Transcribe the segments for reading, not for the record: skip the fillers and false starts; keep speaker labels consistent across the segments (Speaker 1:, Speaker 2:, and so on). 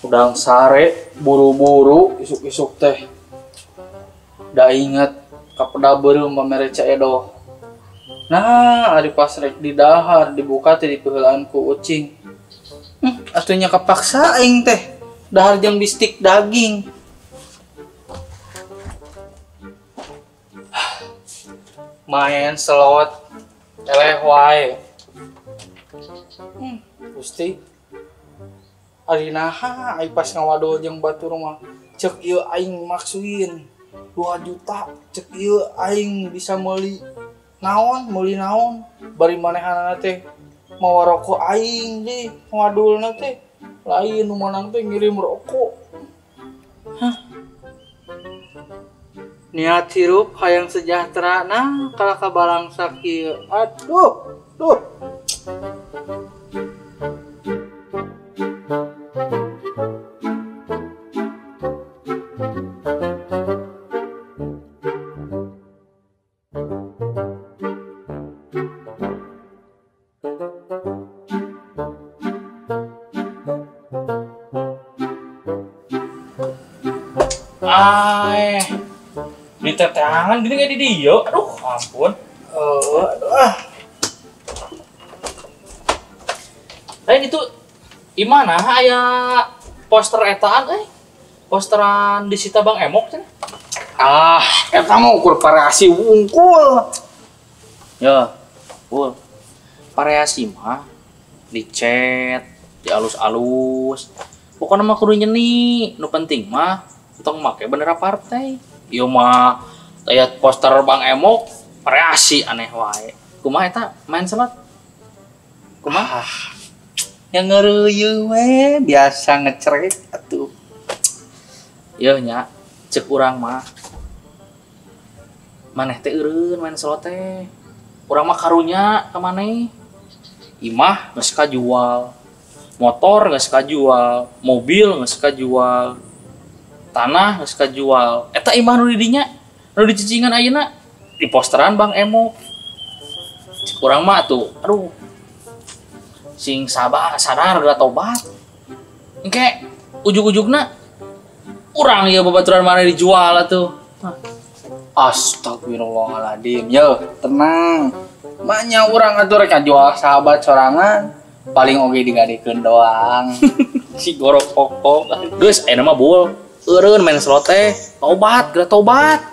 Speaker 1: Udang sare buru-buru isuk-isuk teh. Da inget kapeda beureum pamere ca edoh. Nah, ari pas rek di dahar dibuka teh dipeuheulaan ku ucing. Atunya kapaksa aing teh. Dahar jeung bistik daging. Main selot eleh wae. Gusti ari naha ai pas ngawadol jeung batur mah ceuk ieu aing maksuin 2 juta ceuk ieu aing bisa meuli naon bari manehanana teh mawa rokok aing deui ngawadulna teh lain nu menang teh ngirim rokok. Niat hirup hayang sejahtera nah kala kabalangsa kieu aduh di tetangan gini kayak di dia, aduh ampun. Lain itu gimana aya poster etaan posteran disita Bang Emok cenah. Eta mah ukur variasi wungkul.
Speaker 2: Ya, full. Variasi mah dicet, dialus-alus. Pokoknya mah kudu nyeni, nu penting mah tong make bendera partai. Ieu mah aya poster Bang Emok, variasi aneh wae. Kumaha eta main selot? Kumaha?
Speaker 1: Yang ngeureuy we biasa ngecrek atuh.
Speaker 2: Ieu nya ceuk urang mah. Maneh teh eureun main selot teh. Urang mah karunya ka maneh. Imah geus kajual. Motor geus kajual, mobil geus kajual. Tanah geus kajual. Eta imah nu di dinya, nu di cicingan ayeuna di posteran Bang Emok. Cik urang mah tuh, aduh. Sing sadar geura tobat. Engke ujug-ujugna urang ieu babaturan mana dijual atuh.
Speaker 1: Astagfirullahaladzim, yo tenang. Maknya urang atuh rek jual sahabat sorangan, paling oge digadekeun doang.
Speaker 2: Si gorok pokok. Geus aya mah bul. Eureun main slot teh, tobat, geura tobat.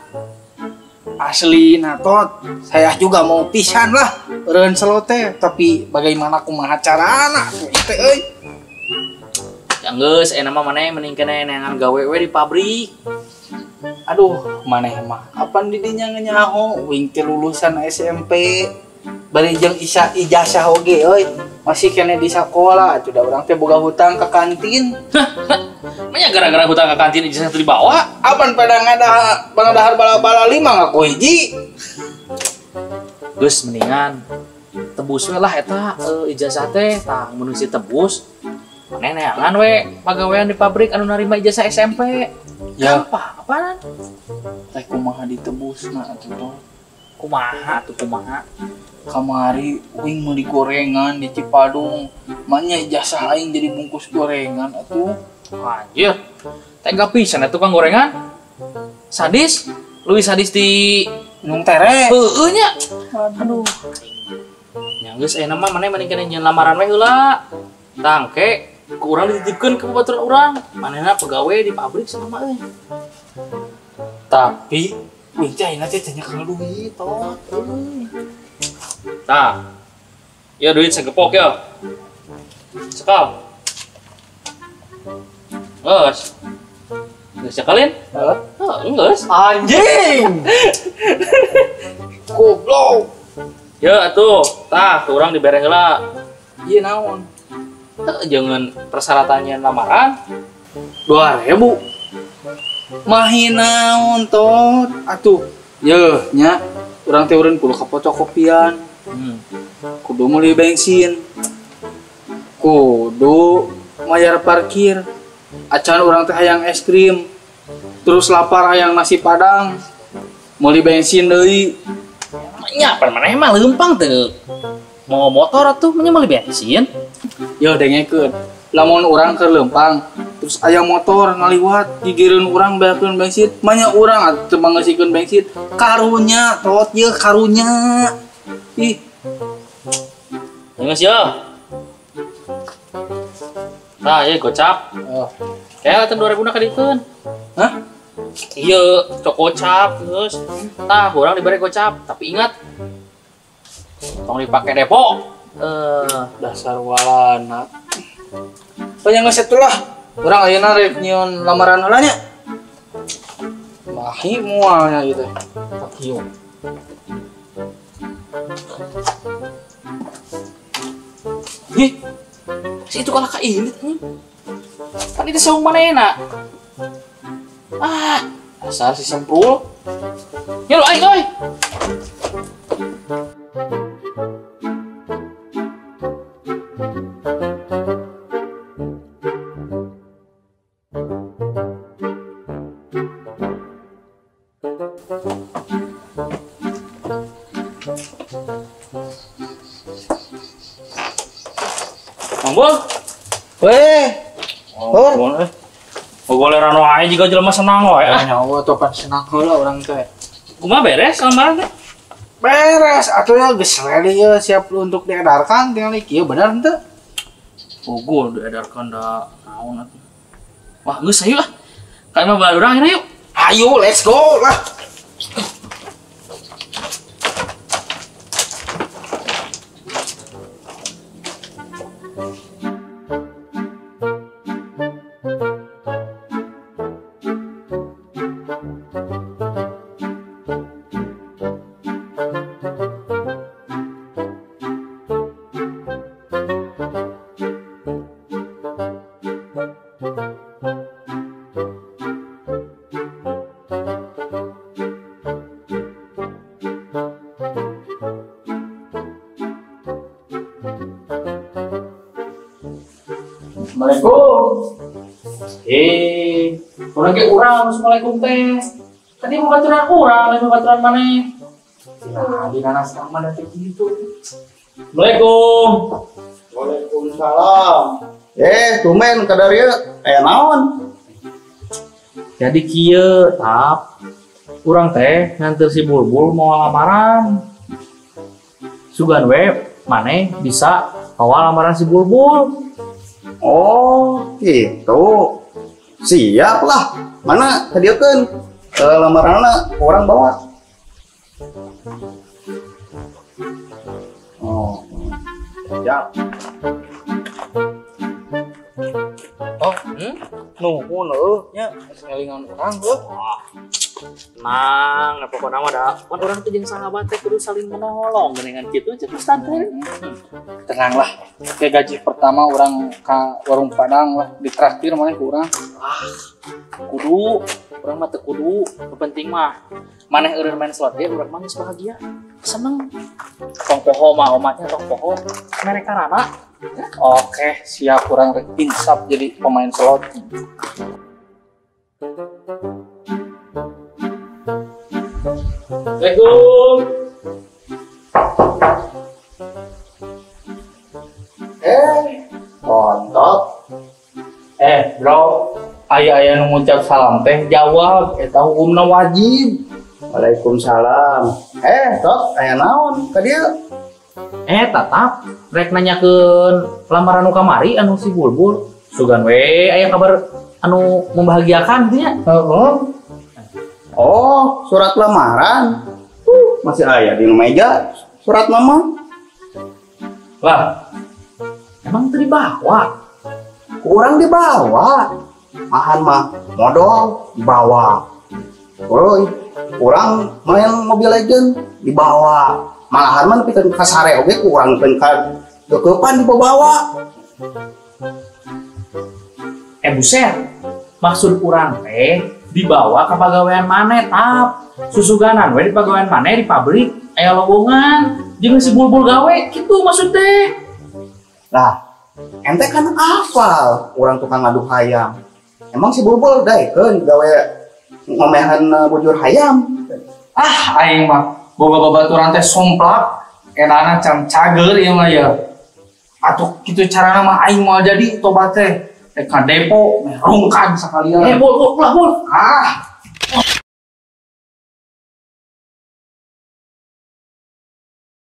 Speaker 1: Asli natot, saya juga mau pisan lah eureun slot teh, tapi bagaimana kumaha carana teh euy.
Speaker 2: Yang geus aya mah maneh mending keneh neangan gawe we di pabrik.
Speaker 1: Aduh, maneh mah kapan di dinya nyaho wing teh lulusan SMP. Bari jeung ijazah oge euy. Masih kene di sakola atuh da urang teh boga hutang ka kantin.
Speaker 2: Manya gara-gara hutang ka kantin ijazah teu dibawa.
Speaker 1: Apan pada ngadahar bala-bala 5 ngaku hiji.
Speaker 2: Geus mendingan tebus we lah eta ijazah teh tah mun si tebus. Maneh neangan we pagawean di pabrik anu narima ijazah SMP.
Speaker 1: Ya
Speaker 2: apaan?
Speaker 1: Teh kumaha ditebusna atuh.
Speaker 2: Kumaha?
Speaker 1: Kamari uing meuli gorengan di Cipadung. Maknya ijazah aing jadi bungkus gorengan atuh.
Speaker 2: Anjir. Tega pisan atuh Kang gorengan. Sadis? Leuwih sadis di
Speaker 1: Nung tere.
Speaker 2: Heueuh nya. Aduh. Nya geus aya mah maneh mending keneh nyeun lamaran we heula. Tangke ku urang dititipkeun ke babaturan urang. Manehna pegawe di pabrik sama euy.
Speaker 1: Tapi uing teh ayeuna teh tanya ka duit tot.
Speaker 2: Tah. Ya duit segepok ya. Sekal. Geus. Geus sakalin? Heeh. Geus.
Speaker 1: Anjing. Goblok.
Speaker 2: Ya atuh, tah urang dibere heula.
Speaker 1: Ieu naon?
Speaker 2: Jangan persyaratannya lamaran
Speaker 1: 2.000. Mahinaun tot atuh yeuh nya urang teh urang kudu ka fotokopian kudu meuli bensin kudu mayar parkir acan urang teh hayang es krim terus lapar hayang nasi padang meuli bensin deui
Speaker 2: nya pan maneh mah leumpang teu Mau motor atuh menyamali bensin.
Speaker 1: Ya dengekeun. Lamun urang keur leumpang, terus aya motor ngaliwat digireun urang beakeun bensin, manya urang atuh mangasikeun bensin. Karunya, tot ye karunya. Ih,
Speaker 2: Ingat ya. Nah, ya gocap.
Speaker 1: oh.
Speaker 2: Kayak atuh 2000 na kadikeun.
Speaker 1: Hah?
Speaker 2: Iya, cok gocap terus. Tah, urang diberi gocap, tapi ingat tong dipake depo.
Speaker 1: Dasar walana. Banyak ngeset lah. Urang ayeuna rek nyieun lamaran heula nya. Mahi moalnya gitu. Tak hiu.
Speaker 2: Ih, si itu kalah kailit nih. Kan itu saung manehna. Ah, dasar si sempul. Ya lo aing euy. Mambul.
Speaker 1: Weh, Hor.
Speaker 2: Oh, boleh rano aja jika jelema senang wae.
Speaker 1: Nyawa topan senang heula urang teh.
Speaker 2: Kumaha beres lamaran teh?
Speaker 1: Beres, atuh geus ready ya siap untuk diedarkan tinggal ieu bener henteu?
Speaker 2: Pukul diedarkan da naon atuh. Wah, geus ayo lah. Ka imah bae urang yuk.
Speaker 1: Ayo, let's go lah.
Speaker 2: Assalamualaikum. Urang ge urang, assalamualaikum teh. Tadi mau baturan urang, lain mau baturan maneh.
Speaker 1: Nah, di nanas mana teh gitu.
Speaker 2: Assalamualaikum.
Speaker 3: Waalaikumsalam. Tumen kadarieu aya naon?
Speaker 2: Jadi kieu, tap. Urang teh nganter si Bulbul mau lamaran. Sugan we maneh bisa awal lamaran si Bulbul.
Speaker 3: Oh, gitu. Siap lah. Mana kadiekeun lamaranna orang bawa. Oh. Siap.
Speaker 1: Oh, nuhun nya ngelingan urang heuh.
Speaker 2: Nang, pokoknya mah da, kan orang tuh jeung sahabat teh kudu saling menolong dengan kitu ceuk santai.
Speaker 1: Tenang lah. Kayak gaji pertama orang ka warung Padang lah ditraktir maneh ku urang.
Speaker 2: Kudu, urang mah teu kudu, nu penting mah maneh eureun main slot ge urang mah geus bahagia. Seneng. Tong poho mah omatnya tong poho mereka rana.
Speaker 1: Oke, siap urang rek insap jadi pemain slot.
Speaker 2: Assalamualaikum.
Speaker 3: Kontot.
Speaker 1: Bro, aya nu ngucap salam teh jawab eta hukumna wajib.
Speaker 3: Waalaikumsalam. Tot aya naon ka dieu?
Speaker 2: Tatap rek nanyakeun lamaran nu kamari anu si Bulbul. Sugan we aya kabar anu membahagiakan dieu nya.
Speaker 1: Heeh.
Speaker 3: Oh, surat lamaran. Masih aya di meja surat mama.
Speaker 2: Lah, emang teu dibawa?
Speaker 3: Kurang dibawa. Mahan mah modal dibawa. Woi, kurang main Mobile Legend dibawa. Malahan mah pikeun ka sare oge kurang pikeun ka keupan dibawa.
Speaker 2: Buset. Maksud urang teh dibawa ke pagawean maneh tap. Susuganan we di pagawean maneh di pabrik aya lowongan jeung si Bulbul gawe kitu maksud teh.
Speaker 3: Lah, ente kan hafal urang tukang ngadu hayam. Emang si Bulbul daekeun gawe ngomehan bujur hayam.
Speaker 1: Aing mah boga babaturan teh somplak enana can cager ieu mah ya. Atuh kitu carana mah aing moal jadi tobat teh. Ka depo, rungkad sakalian.
Speaker 2: Bol, pulang, bol.
Speaker 1: Ah,